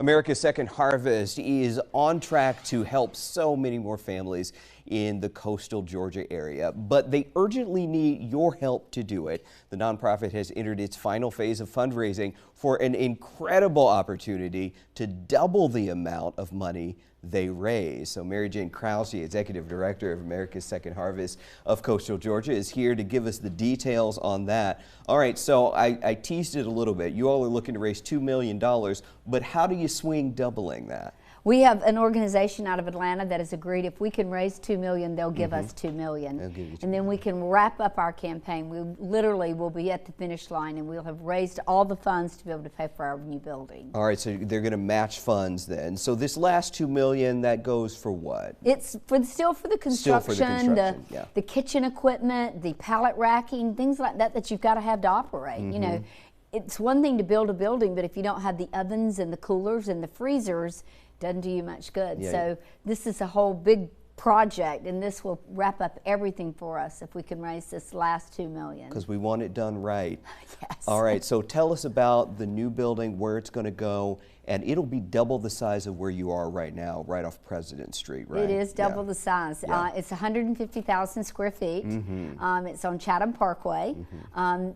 America's Second Harvest is on track to help so many more families in the coastal Georgia area, but they urgently need your help to do it. The nonprofit has entered its final phase of fundraising for an incredible opportunity to double the amount of money they raise. So Mary Jane Krause, the Executive Director of America's Second Harvest of Coastal Georgia, is here to give us the details on that. All right, so I teased it a little bit. You all are looking to raise $2 million, but how do you swing doubling that? We have an organization out of Atlanta that has agreed if we can raise $2 million, they'll give us $2 million. And then we can wrap up our campaign. We literally will be at the finish line and we'll have raised all the funds to be able to pay for our new building. All right, so they're going to match funds then. So this last $2 million, that goes for what? It's still for the construction, the kitchen equipment, the pallet racking, things like that that you've got to have to operate. You know, it's one thing to build a building, but if you don't have the ovens and the coolers and the freezers, doesn't do you much good. So this is a whole big project, and this will wrap up everything for us if we can raise this last $2 million. Because we want it done right. Yes. All right, so tell us about the new building, where it's going to go, and it'll be double the size of where you are right now, right off President Street, right? It is double the size. It's 150,000 square feet. It's on Chatham Parkway.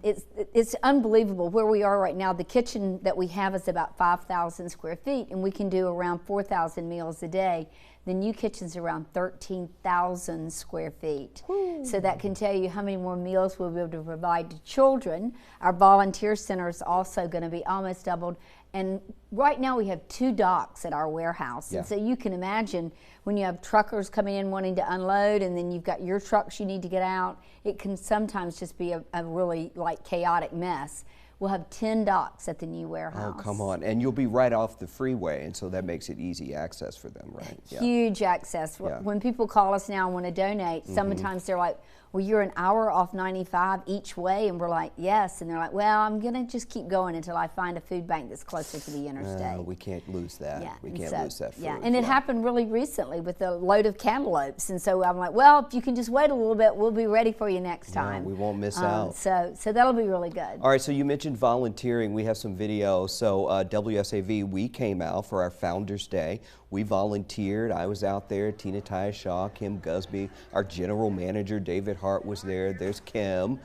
It's unbelievable where we are right now. The kitchen that we have is about 5,000 square feet, and we can do around 4,000 meals a day. The new kitchen's around 13,000 square feet. So that can tell you how many more meals we'll be able to provide to children. Our volunteer center is also going to be almost doubled. And right now we have 2 docks at our warehouse. And so you can imagine when you have truckers coming in wanting to unload, and then you've got your trucks you need to get out, it can sometimes just be a really chaotic mess. We'll have 10 docks at the new warehouse. Oh, come on. And you'll be right off the freeway, and so that makes it easy access for them, right? Huge access. When people call us now and want to donate, sometimes they're like, well, you're an hour off 95 each way, and we're like, yes. And they're like, well, I'm going to just keep going until I find a food bank that's closer to the interstate. We can't lose that. We can't lose that food. And it happened really recently with a load of cantaloupes. And so I'm like, well, if you can just wait a little bit, we'll be ready for you next time. We won't miss out. So that'll be really good. All right, so you mentioned volunteering. We have some video. So WSAV, we came out for our Founders Day. We volunteered. I was out there. Tina Tyashaw, Kim Gusby, our general manager, David Hart, was there. There's Kim.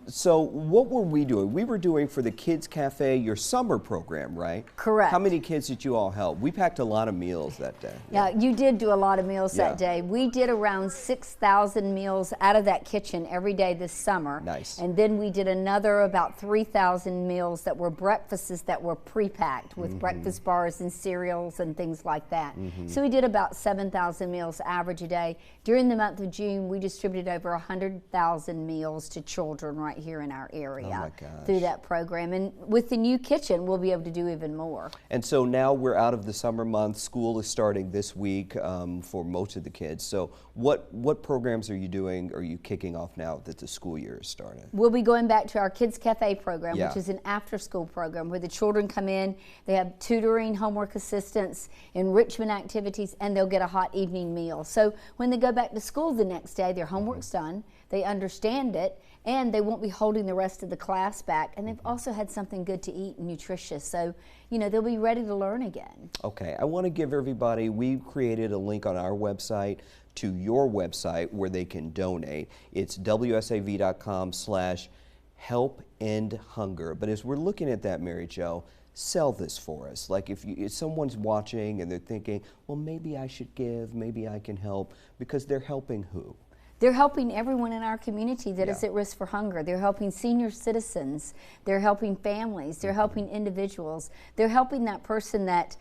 So what were we doing? We were doing for the Kids Cafe, your summer program, right? Correct. How many kids did you all help? We packed a lot of meals that day. Yeah, you did do a lot of meals that day. We did around 6,000 meals out of that kitchen every day this summer. Nice. And then we did another about 3,000 meals that were breakfasts that were pre-packed with breakfast bars and cereals and things like that. So we did about 7,000 meals average a day. During the month of June, we distributed over 100,000 meals to children right here in our area through that program. And with the new kitchen, we'll be able to do even more. And so now we're out of the summer month. School is starting this week for most of the kids. So what programs are you doing, are you kicking off now that the school year is starting? We'll be going back to our Kids Cafe program, which is an after-school program where the children come in, they have tutoring, homework assistance, enrichment activities, and they'll get a hot evening meal. So when they go back to school the next day, their homework's done, they understand it, and they won't be holding the rest of the class back. And they've also had something good to eat and nutritious. So, you know, they'll be ready to learn again. Okay, I want to give everybody, we've created a link on our website to your website where they can donate. It's wsav.com/help-end-hunger. But as we're looking at that, Mary Jo, sell this for us. Like if someone's watching and they're thinking, well, maybe I should give, maybe I can help, because they're helping who? They're helping everyone in our community that is at risk for hunger. They're helping senior citizens. They're helping families. They're helping individuals. They're helping that person that,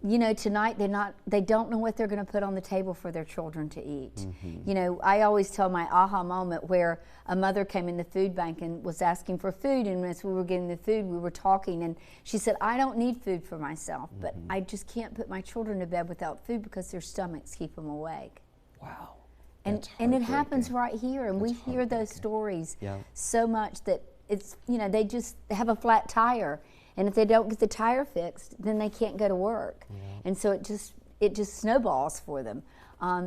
you know, tonight they don't know what they're going to put on the table for their children to eat. You know, I always tell my aha moment where a mother came in the food bank and was asking for food, and as we were getting the food, we were talking, and she said, I don't need food for myself, but I just can't put my children to bed without food because their stomachs keep them awake. Wow. And it happens right here, and we hear those stories so much that it's, you know, they have a flat tire, and if they don't get the tire fixed, then they can't go to work. And so it just snowballs for them.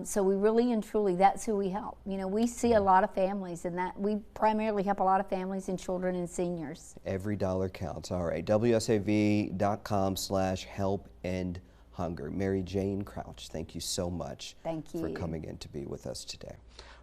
So we really and truly, that's who we help. You know, we see a lot of families, and that we primarily help a lot of families and children and seniors. Every dollar counts. All right, WSAV.com/help-end-hunger. Mary Jane Crouch, thank you so much Thank you for coming in to be with us today.